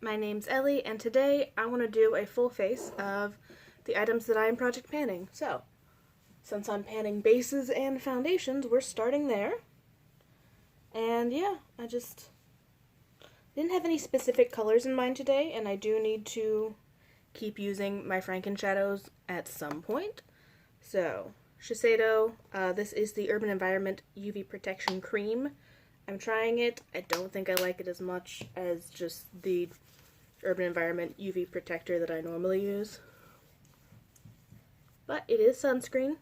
my name's Ellie, and today I want to do a full face of the items that I am project panning. So, since I'm panning bases and foundations, we're starting there. And yeah, I just didn't have any specific colors in mind today, and I do need to keep using my Frankenshadows at some point. So, Shiseido, this is the Urban Environment UV Protection Cream. I'm trying it. I don't think I like it as much as just the Urban Environment UV Protector that I normally use. But it is sunscreen.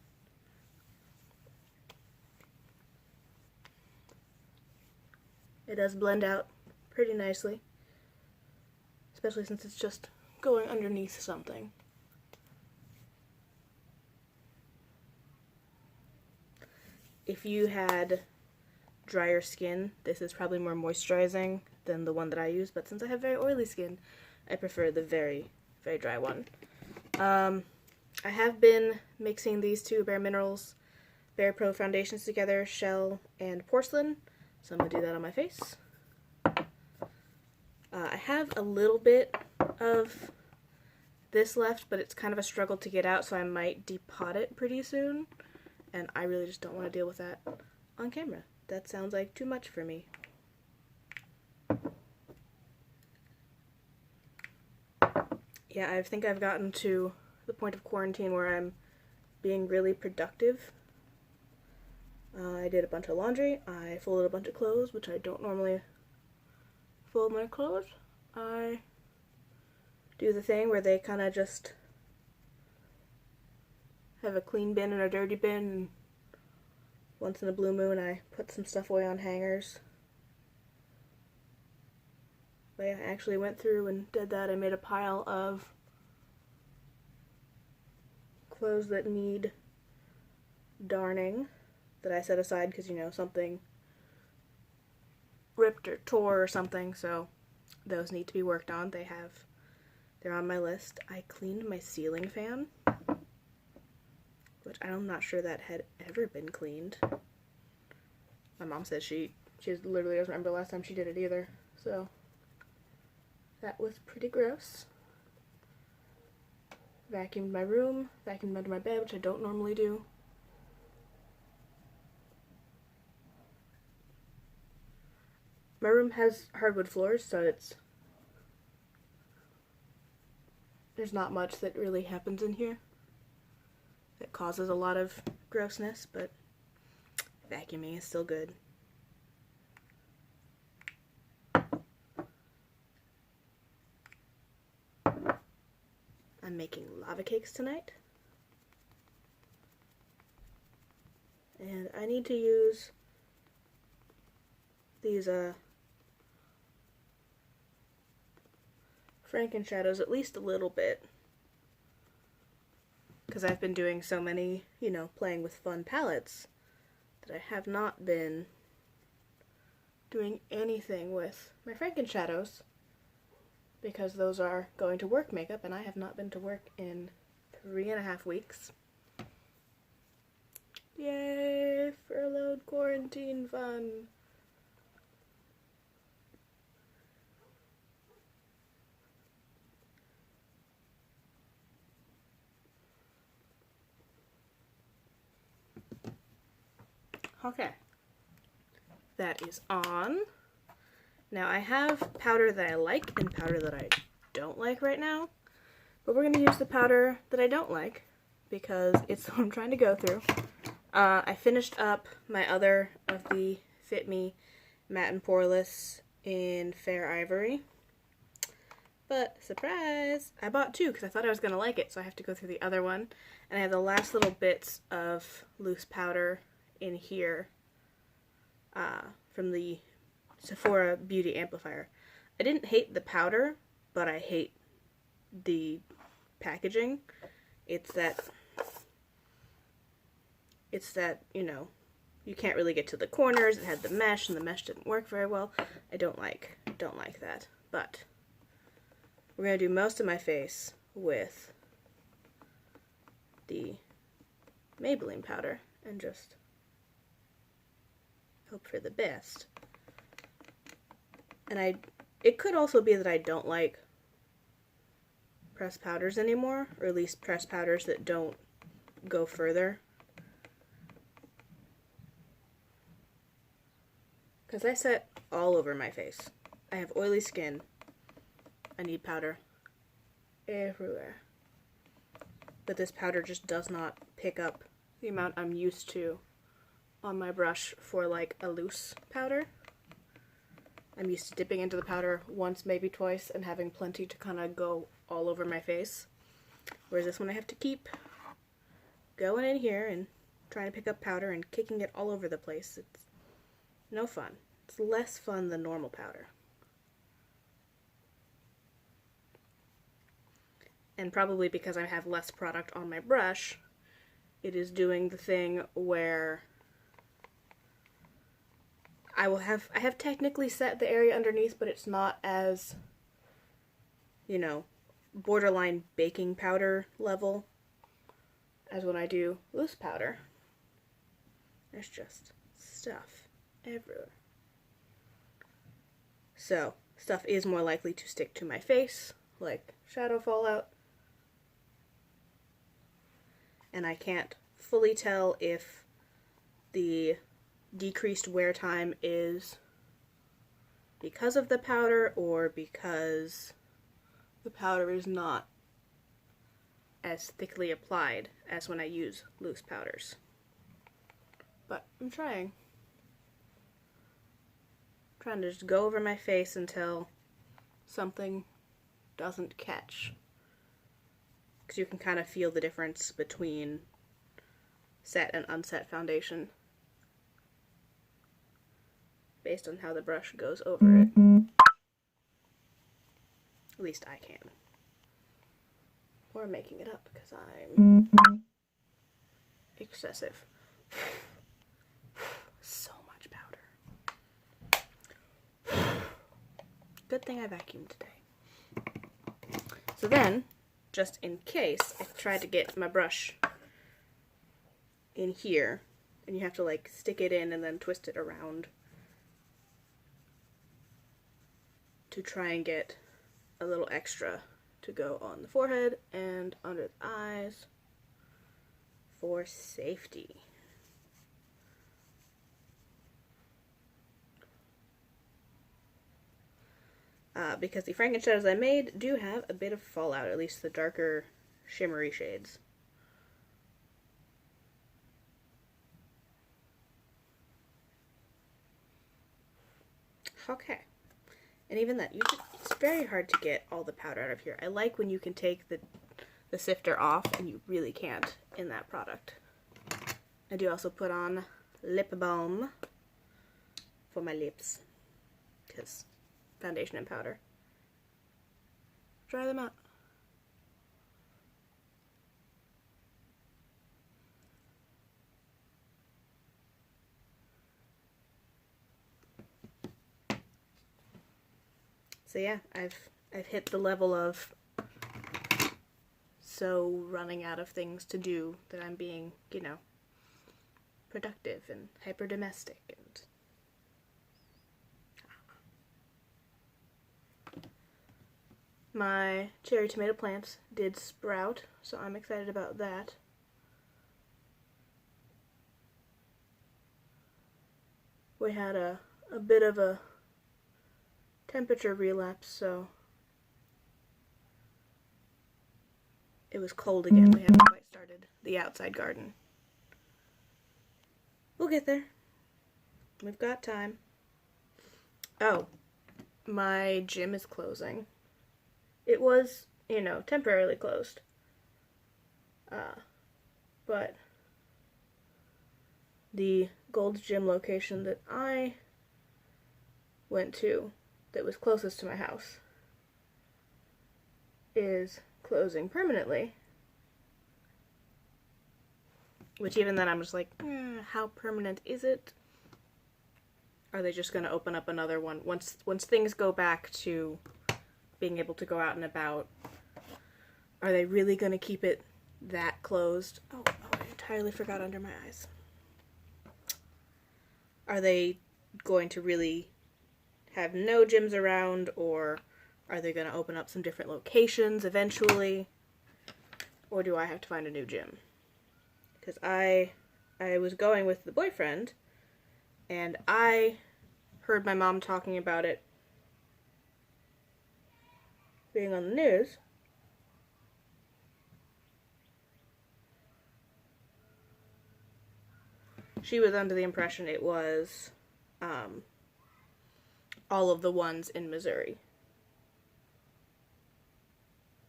It does blend out pretty nicely, especially since it's just going underneath something. If you had drier skin, this is probably more moisturizing than the one that I use, but since I have very oily skin, I prefer the very, very dry one. I have been mixing these two Bare Minerals Bare Pro foundations together, Shell and Porcelain, so I'm going to do that on my face. I have a little bit of this left, but it's kind of a struggle to get out, so I might depot it pretty soon, and I really just don't want to deal with that on camera. That sounds like too much for me. Yeah, I think I've gotten to the point of quarantine where I'm being really productive. I did a bunch of laundry, I folded a bunch of clothes, which I don't normally fold my clothes. I do the thing where they kind of just have a clean bin and a dirty bin, and once in a blue moon I put some stuff away on hangers. But yeah, I actually went through and did that. I made a pile of clothes that need darning that I set aside because, you know, something ripped or tore or something, so those need to be worked on. They're on my list. I cleaned my ceiling fan, which I'm not sure that had ever been cleaned. My mom says she literally doesn't remember the last time she did it either, so that was pretty gross. Vacuumed my room, vacuumed under my bed, which I don't normally do. My room has hardwood floors, so there's not much that really happens in here that causes a lot of grossness, but vacuuming is still good. I'm making lava cakes tonight, and I need to use these Frankenshadows at least a little bit, because I've been doing so many, you know, playing with fun palettes, that I have not been doing anything with my Frankenshadows, because those are going to work makeup, and I have not been to work in 3.5 weeks. Yay, furloughed quarantine fun. Okay, that is on. Now I have powder that I like and powder that I don't like right now, but we're going to use the powder that I don't like because it's what I'm trying to go through. I finished up my other of the Fit Me Matte and Poreless in Fair Ivory, but surprise, I bought two because I thought I was going to like it, so I have to go through the other one, and I have the last little bits of loose powder in here from the Sephora Beauty Amplifier. I didn't hate the powder, but I hate the packaging. It's that, you know, you can't really get to the corners. It had the mesh, and the mesh didn't work very well. I don't like that. But we're going to do most of my face with the Maybelline powder and just hope for the best. And I It could also be that I don't like pressed powders anymore, or at least pressed powders that don't go further. Because I set all over my face. I have oily skin. I need powder everywhere. But this powder just does not pick up the amount I'm used to on my brush for like a loose powder. I'm used to dipping into the powder once, maybe twice, and having plenty to kind of go all over my face. Whereas this one I have to keep going in here and trying to pick up powder and kicking it all over the place. It's no fun. It's less fun than normal powder. And probably because I have less product on my brush, it is doing the thing where I have technically set the area underneath, but it's not as, you know, borderline baking powder level as when I do loose powder. There's just stuff everywhere. So, stuff is more likely to stick to my face, like shadow fallout. And I can't fully tell if the decreased wear time is because of the powder or because the powder is not as thickly applied as when I use loose powders. But I'm trying to just go over my face until something doesn't catch. Because you can kind of feel the difference between set and unset foundation based on how the brush goes over it. At least I can. Or I'm making it up because I'm excessive. So much powder. Good thing I vacuumed today. So then, just in case, I tried to get my brush in here, and you have to like stick it in and then twist it around to try and get a little extra to go on the forehead and under the eyes for safety. Because the Frankenshadows I made do have a bit of fallout, at least the darker shimmery shades. Okay. And even that, it's very hard to get all the powder out of here. I like when you can take the sifter off, and you really can't in that product. I do also put on lip balm for my lips, because foundation and powder. Try them out. So yeah, I've hit the level of so running out of things to do that I'm being, you know, productive and hyper domestic and my cherry tomato plants did sprout, so I'm excited about that. We had a bit of a temperature relapse, so it was cold again. We haven't quite started the outside garden. We'll get there. We've got time. Oh, my gym is closing. It was, you know, temporarily closed. But the Gold's Gym location that I went to, that was closest to my house, is closing permanently. Which even then I'm just like, how permanent is it? Are they just going to open up another one? Once things go back to being able to go out and about, are they really going to keep it that closed? Oh, I entirely forgot under my eyes. Are they going to really have no gyms around, or are they going to open up some different locations eventually? Or do I have to find a new gym? Because I was going with the boyfriend, and I heard my mom talking about it being on the news. She was under the impression it was all of the ones in Missouri.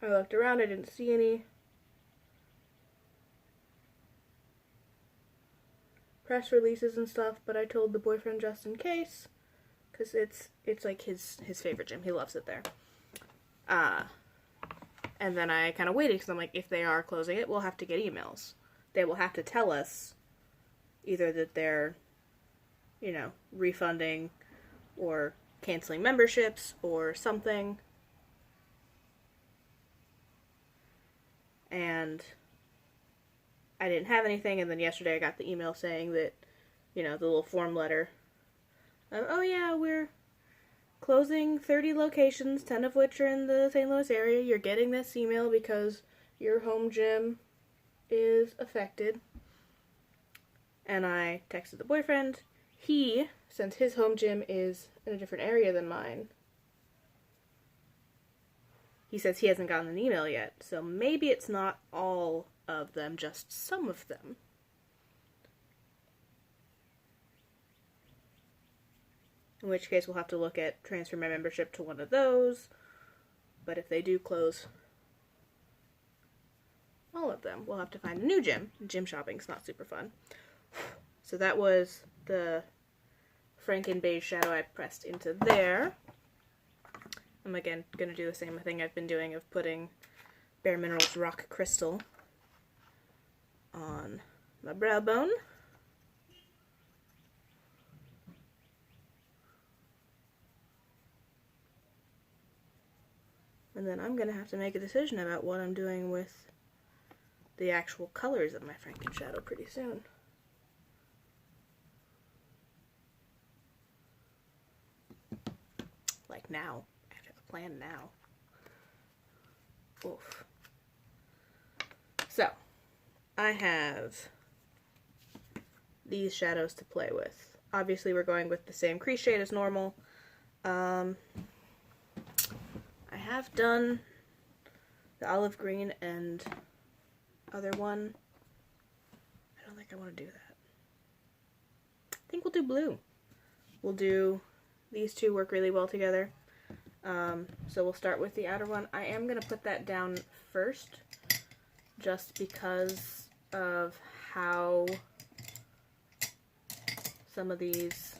I looked around, I didn't see any press releases and stuff, but I told the boyfriend just in case, because it's like his favorite gym. He loves it there. And then I kind of waited, because I'm like, if they are closing it, we'll have to get emails. They will have to tell us either that they're, you know, refunding or canceling memberships or something. And I didn't have anything, and then yesterday I got the email saying that, you know, the little form letter of, oh yeah, we're closing 30 locations, 10 of which are in the St. Louis area. You're getting this email because your home gym is affected. And I texted the boyfriend. He, since his home gym is in a different area than mine, he says he hasn't gotten an email yet. So maybe it's not all of them, just some of them. In which case we'll have to look at transferring my membership to one of those. But if they do close all of them, we'll have to find a new gym. Gym shopping's not super fun. So that was the Franken shadow I pressed into there. I'm again going to do the same thing I've been doing of putting Bare Minerals Rock Crystal on my brow bone. And then I'm going to have to make a decision about what I'm doing with the actual colors of my Frankenshadow pretty soon. Like now. I have to have a plan now. Oof. So, I have these shadows to play with. Obviously we're going with the same crease shade as normal. I have done the olive green and other one. I don't think I want to do that. I think we'll do blue. We'll do, these two work really well together. So we'll start with the outer one. I am going to put that down first, just because of how some of these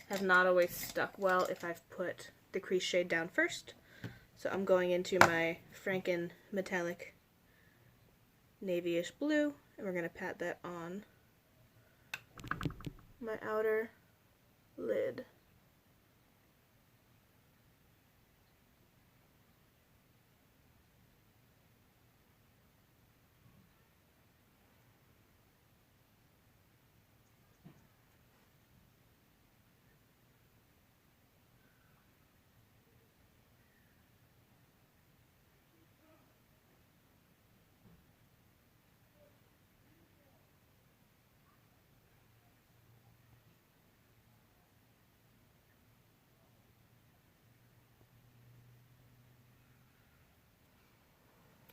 have not always stuck well if I've put the crease shade down first. So I'm going into my Franken metallic navy-ish blue, and we're going to pat that on my outer lid.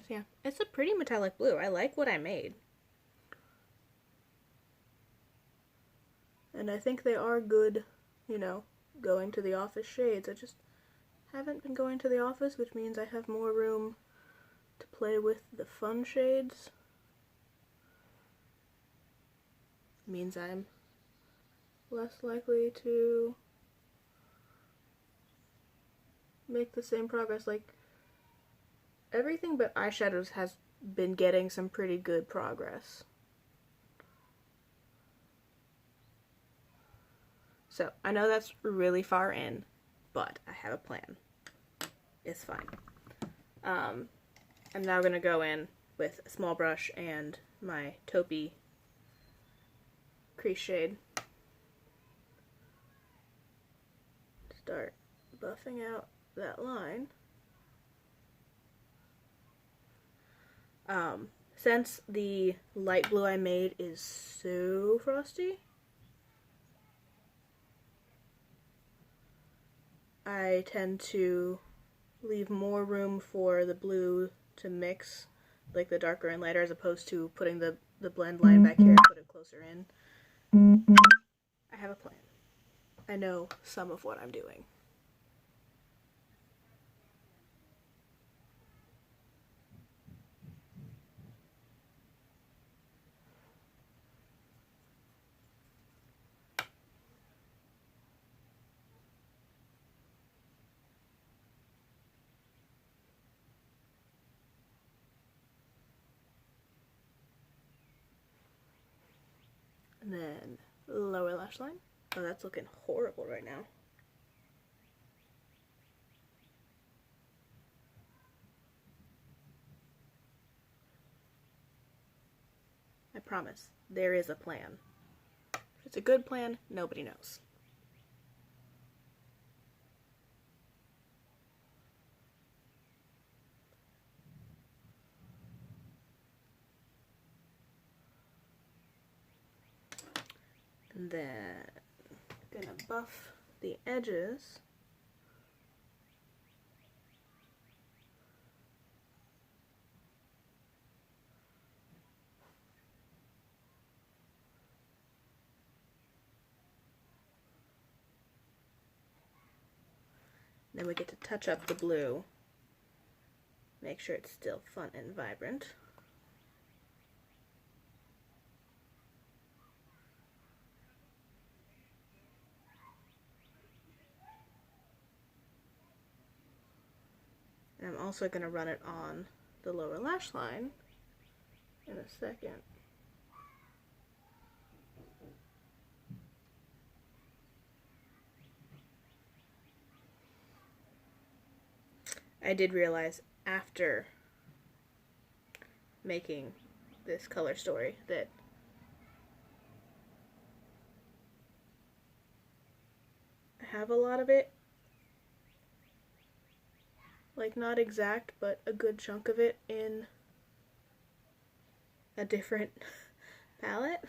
Yeah, it's a pretty metallic blue. I like what I made. And I think they are good, you know, going to the office shades. I just haven't been going to the office, which means I have more room to play with the fun shades. It means I'm less likely to make the same progress. Like, everything but eyeshadows has been getting some pretty good progress. So, I know that's really far in, but I have a plan. It's fine. I'm now going to go in with a small brush and my taupey crease shade. Just start buffing out that line. Since the light blue I made is so frosty, I tend to leave more room for the blue to mix, like the darker and lighter, as opposed to putting the blend line back here and put it closer in. I have a plan. I know some of what I'm doing. And then lower lash line. Oh, that's looking horrible right now. I promise, there is a plan. If it's a good plan, nobody knows. And then gonna buff the edges. Then we get to touch up the blue. Make sure it's still fun and vibrant. And I'm also going to run it on the lower lash line in a second. I did realize after making this color story that I have a lot of it, like not exact, but a good chunk of it in a different palette,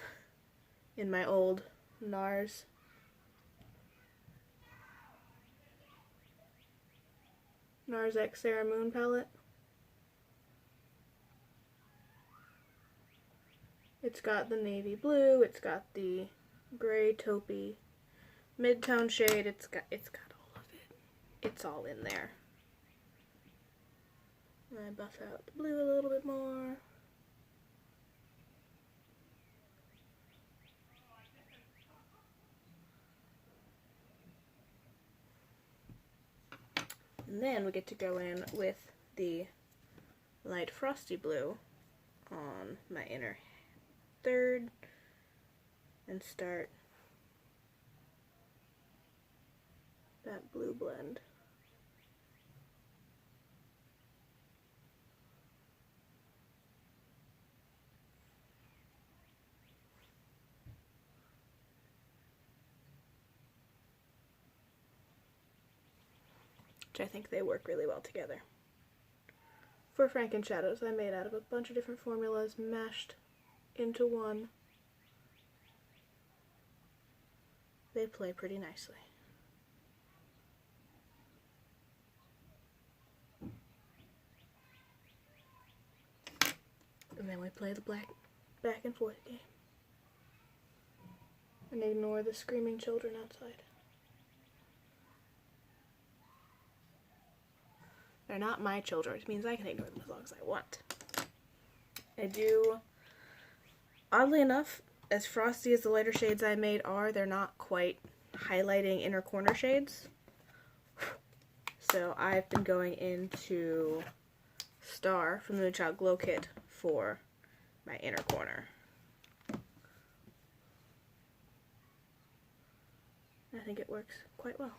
in my old NARS X Sarah Moon palette. It's got the navy blue, it's got the gray taupey mid-tone shade, it's got all of it. It's all in there. And I buff out the blue a little bit more. And then we get to go in with the light frosty blue on my inner third and start that blue blend. Which I think they work really well together. For Frankenshadows, I made out of a bunch of different formulas mashed into one. They play pretty nicely. And then we play the black back and forth game. And ignore the screaming children outside. They're not my children, which means I can ignore them as long as I want. I do, oddly enough, as frosty as the lighter shades I made are, they're not quite highlighting inner corner shades. So I've been going into Star from the Moonchild Glow Kit for my inner corner. I think it works quite well.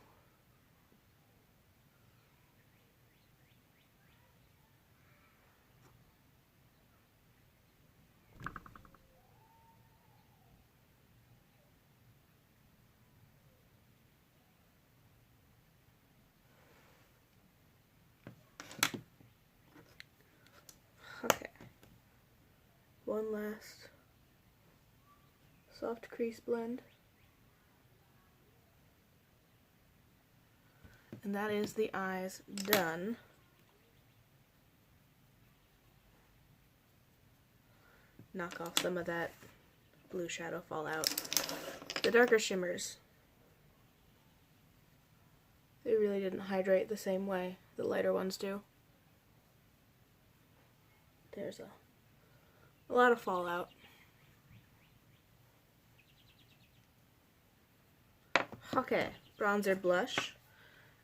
one last soft crease blend. And that is the eyes done. Knock off some of that blue shadow fallout. The darker shimmers, they really didn't hydrate the same way the lighter ones do. There's a lot of fallout. Okay, bronzer blush.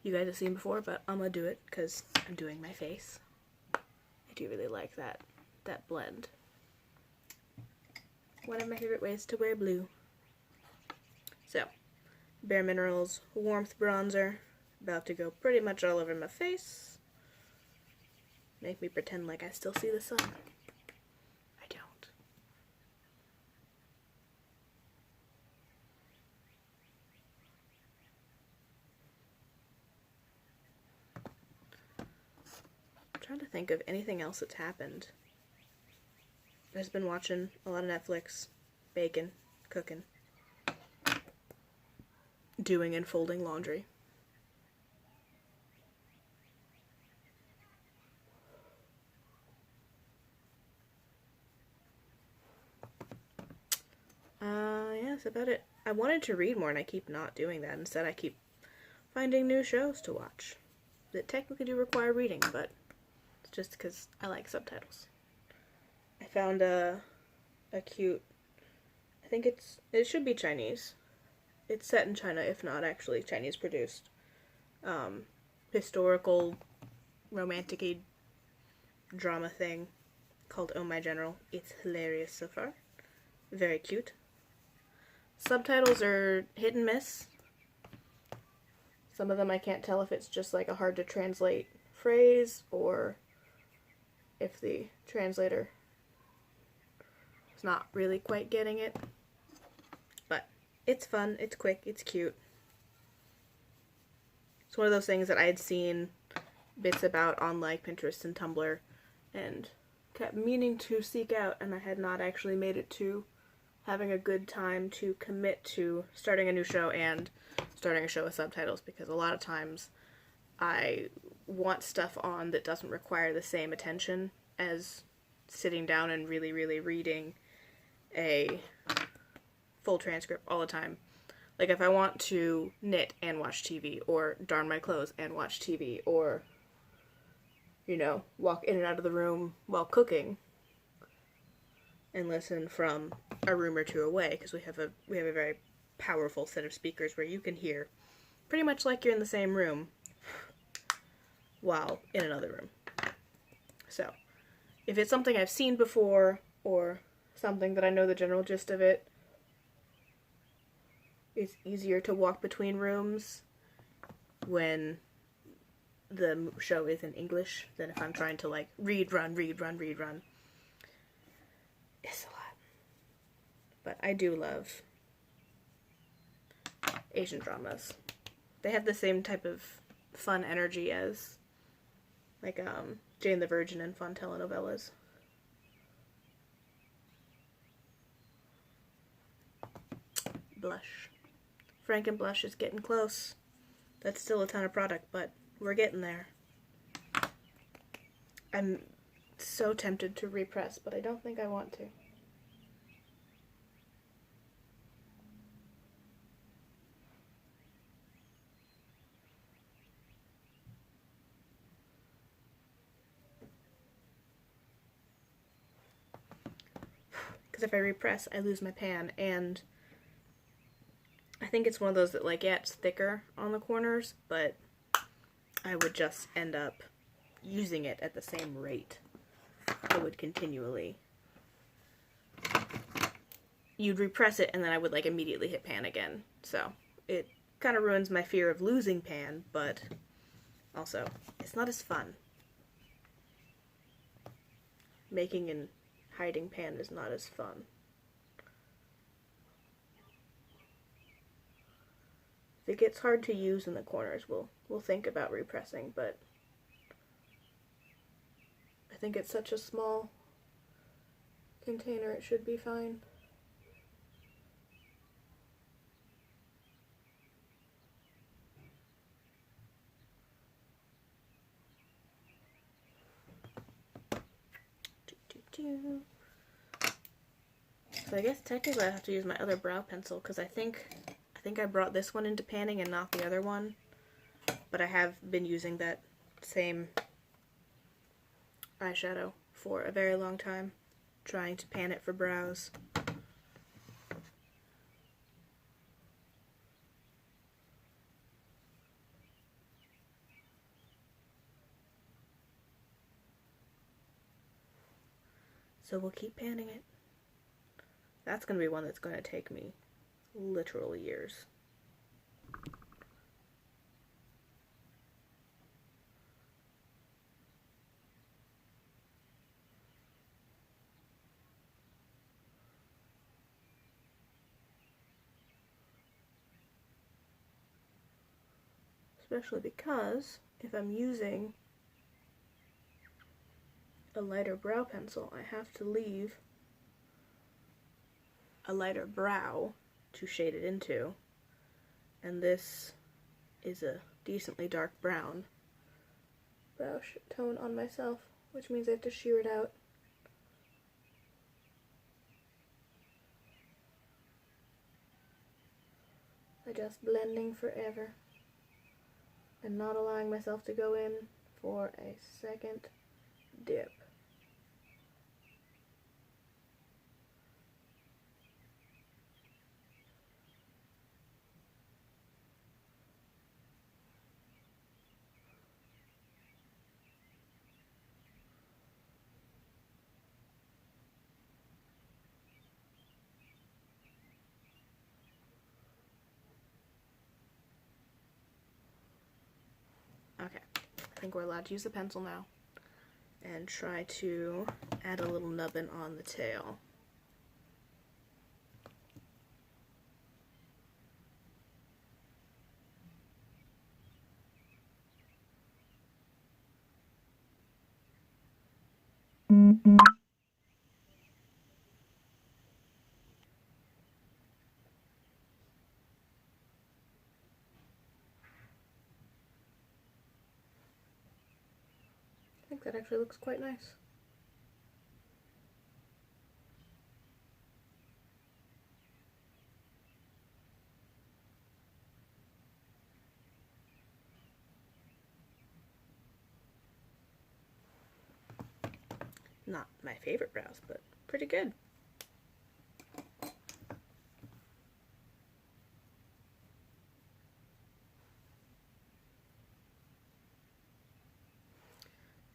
You guys have seen before, but I'm gonna do it because I'm doing my face. I do really like that blend. One of my favorite ways to wear blue. So, Bare Minerals Warmth Bronzer. About to go pretty much all over my face. Make me pretend like I still see the sun. I don't. I'm trying to think of anything else that's happened. I've just been watching a lot of Netflix, baking, cooking, doing and folding laundry. Yeah, that's about it. I wanted to read more and I keep not doing that. Instead, I keep finding new shows to watch that technically do require reading, but it's just because I like subtitles. I found a cute, I think it should be Chinese. It's set in China, if not actually Chinese produced. Historical, romantic-y drama thing called Oh My General. It's hilarious so far. Very cute. Subtitles are hit and miss. Some of them I can't tell if it's just like a hard to translate phrase or if the translator is not really quite getting it. But it's fun, it's quick, it's cute. It's one of those things that I had seen bits about on like Pinterest and Tumblr and kept meaning to seek out, and I had not actually made it to having a good time to commit to starting a new show and starting a show with subtitles, because a lot of times I want stuff on that doesn't require the same attention as sitting down and really, really reading a full transcript all the time. Like if I want to knit and watch TV, or darn my clothes and watch TV, or, you know, walk in and out of the room while cooking and listen from a room or two away, because we have a very powerful set of speakers where you can hear pretty much like you're in the same room while in another room. So, if it's something I've seen before, or something that I know the general gist of it, it's easier to walk between rooms when the show is in English than if I'm trying to like read, run. It's a lot. But I do love Asian dramas. They have the same type of fun energy as like Jane the Virgin and fun telenovelas. Blush. Frankenblush is getting close. That's still a ton of product, but we're getting there. I'm so tempted to repress, but I don't think I want to. Because if I repress, I lose my pan, and I think it's one of those that, like, yeah, it's thicker on the corners, but I would just end up using it at the same rate. I would continually... You'd repress it, and then I would, like, immediately hit pan again. So, it kind of ruins my fear of losing pan, but also, it's not as fun. Making and hiding pan is not as fun. If it gets hard to use in the corners, we'll think about repressing, but I think it's such a small container, it should be fine. So I guess technically I have to use my other brow pencil because I think I brought this one into panning and not the other one. But I have been using that same eyeshadow for a very long time, trying to pan it for brows. So we'll keep panning it. That's going to be one that's going to take me literal years. Especially because if I'm using a lighter brow pencil, I have to leave a lighter brow to shade it into, and this is a decently dark brown brow tone on myself, which means I have to sheer it out. By just blending forever and not allowing myself to go in for a second dip. Okay, I think we're allowed to use the pencil now and try to add a little nubbin on the tail. I think that actually looks quite nice. Not my favorite brows, but pretty good.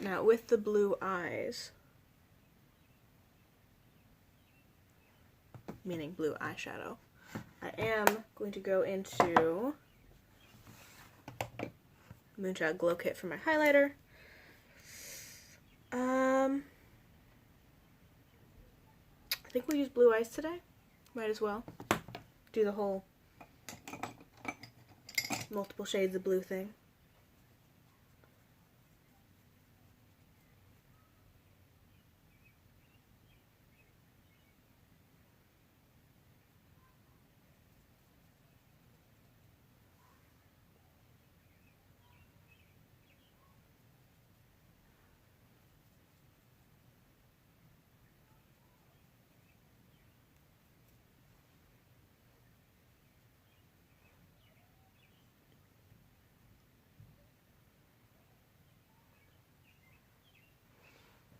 Now with the blue eyes, meaning blue eyeshadow, I am going to go into Moonchild Glow Kit for my highlighter. I think we'll use blue eyes today. Might as well do the whole multiple shades of blue thing.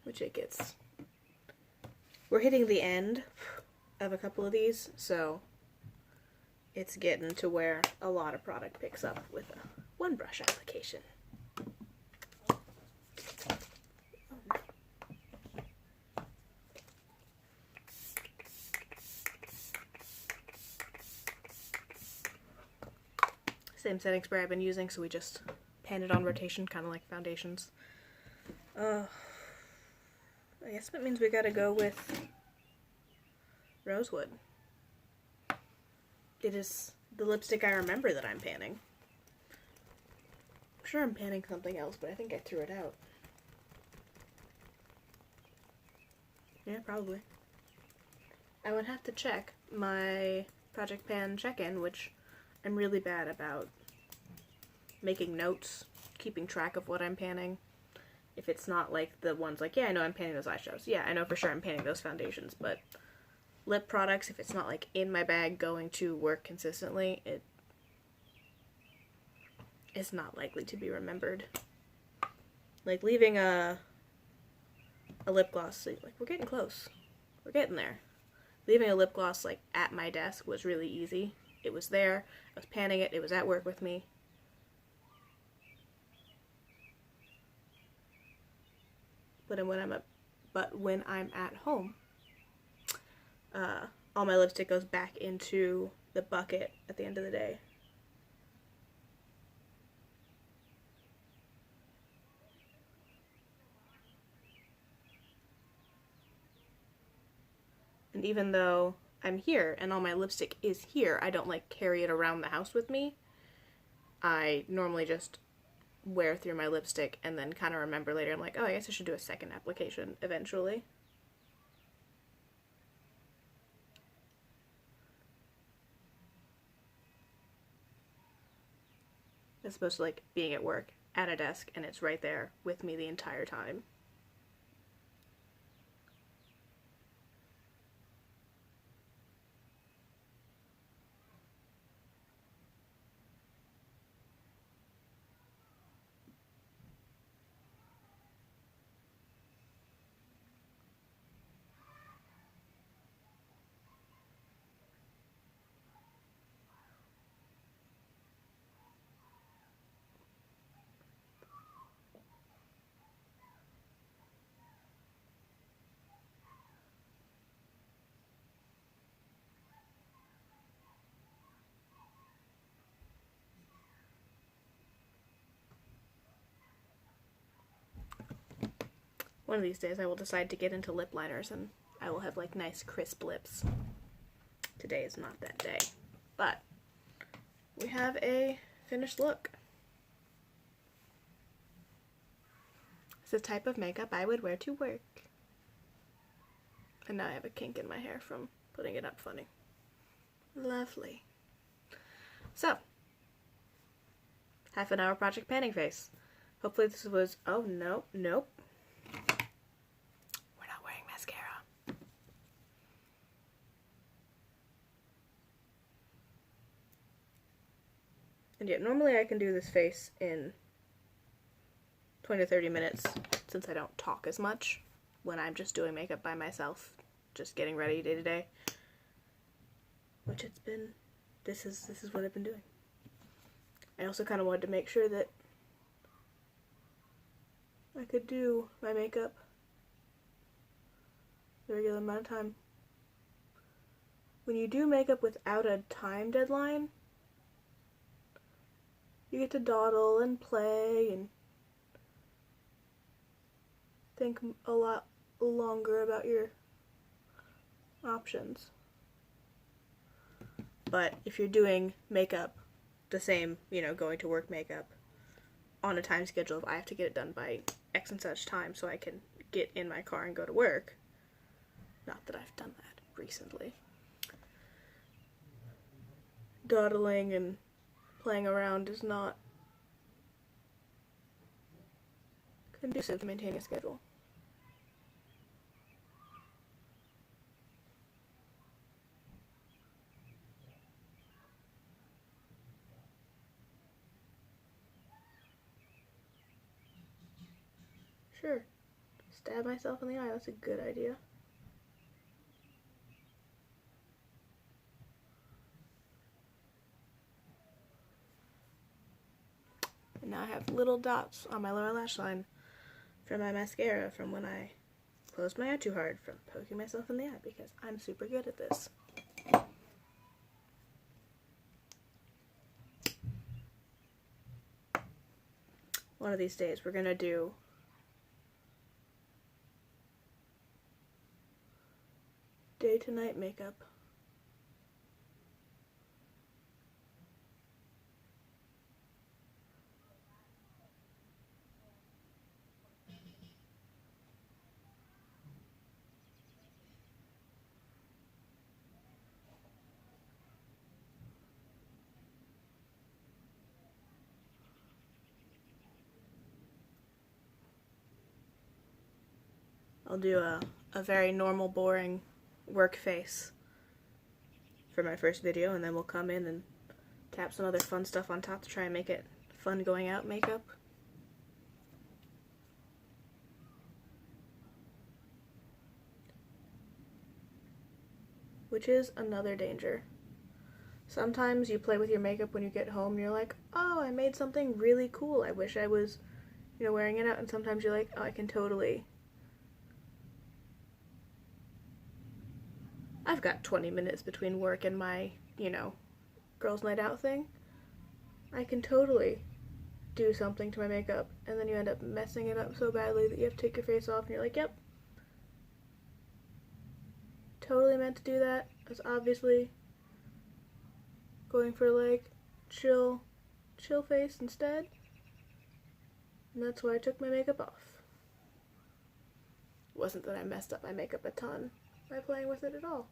Which it gets. We're hitting the end of a couple of these, so it's getting to where a lot of product picks up with a one brush application. Same setting spray I've been using, so we just pan it on rotation, kind of like foundations. I guess that means we gotta go with Rosewood. It is the lipstick I remember that I'm panning. I'm sure I'm panning something else, but I think I threw it out. Yeah, probably. I would have to check my Project Pan check-in, which I'm really bad about making notes, keeping track of what I'm panning. If it's not like the ones like, yeah, I know I'm panning those eyeshadows. Yeah, I know for sure I'm panning those foundations, but lip products, if it's not like in my bag going to work consistently, it is not likely to be remembered. Like leaving a lip gloss, like we're getting close. We're getting there. Leaving a lip gloss like at my desk was really easy. It was there, I was panning it, it was at work with me. But when I'm at home, all my lipstick goes back into the bucket at the end of the day. And even though I'm here and all my lipstick is here, I don't like carry it around the house with me. I normally just wear through my lipstick and then kind of remember later, I'm like, oh, I guess I should do a second application eventually. As opposed to like being at work at a desk and it's right there with me the entire time. One of these days I will decide to get into lip liners and I will have like nice crisp lips. Today is not that day, but we have a finished look. It's the type of makeup I would wear to work. And now I have a kink in my hair from putting it up funny. Lovely. So, half an hour project panning face. Hopefully this was, oh no, nope. We're not wearing mascara. And yet normally I can do this face in 20 to 30 minutes since I don't talk as much when I'm just doing makeup by myself, just getting ready day to day. Which it's been, this is what I've been doing. I also kind of wanted to make sure that I could do my makeup the regular amount of time. When you do makeup without a time deadline, you get to dawdle and play and think a lot longer about your options. But if you're doing makeup, the same, going to work makeup, on a time schedule, if I have to get it done by X and such time so I can get in my car and go to work. Not that I've done that recently. Dawdling and playing around is not conducive to maintaining a schedule. Sure, stab myself in the eye, that's a good idea. And now I have little dots on my lower lash line from my mascara from when I closed my eye too hard from poking myself in the eye because I'm super good at this. One of these days we're gonna do day to night makeup. I'll do a very normal, boring work face for my first video, and then we'll come in and tap some other fun stuff on top to try and make it fun going out makeup. Which is another danger. Sometimes you play with your makeup when you get home and you're like, oh, I made something really cool. I wish I was, wearing it out. And sometimes you're like, oh, I can totally. I've got 20 minutes between work and my, girls' night out thing. I can totally do something to my makeup. And then you end up messing it up so badly that you have to take your face off and you're like, yep. Totally meant to do that. I was obviously going for like chill face instead. And that's why I took my makeup off. It wasn't that I messed up my makeup a ton by playing with it at all.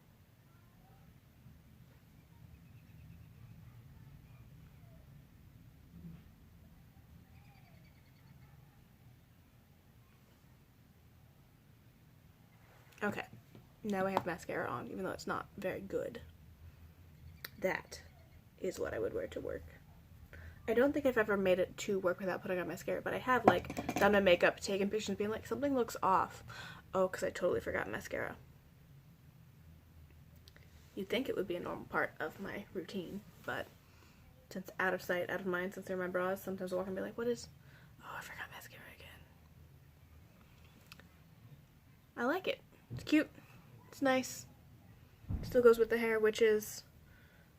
Okay, now I have mascara on, even though it's not very good. That is what I would wear to work. I don't think I've ever made it to work without putting on mascara, but I have, like, done my makeup, taken pictures, being like, something looks off. Oh, because I totally forgot mascara. You'd think it would be a normal part of my routine, but since out of sight, out of mind, since they're my bras, sometimes I'll walk and be like, oh, I forgot mascara again. I like it. It's cute. It's nice. Still goes with the hair, which is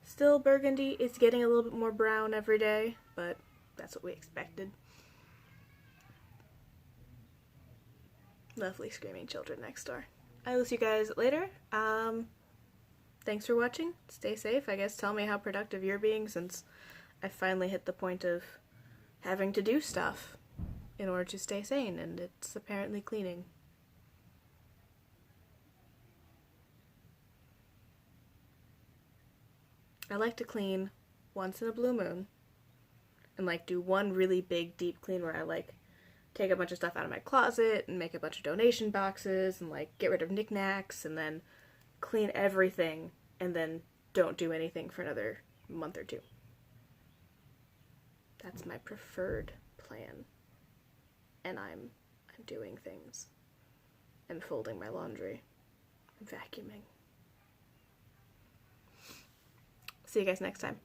still burgundy. It's getting a little bit more brown every day, but that's what we expected. Lovely screaming children next door. I will see you guys later. Thanks for watching. Stay safe. I guess tell me how productive you're being, since I finally hit the point of having to do stuff in order to stay sane, and it's apparently cleaning. I like to clean once in a blue moon and like do one really big deep clean where I like take a bunch of stuff out of my closet and make a bunch of donation boxes and like get rid of knickknacks and then clean everything and then don't do anything for another month or two. That's my preferred plan. And I'm doing things and folding my laundry and vacuuming. See you guys next time.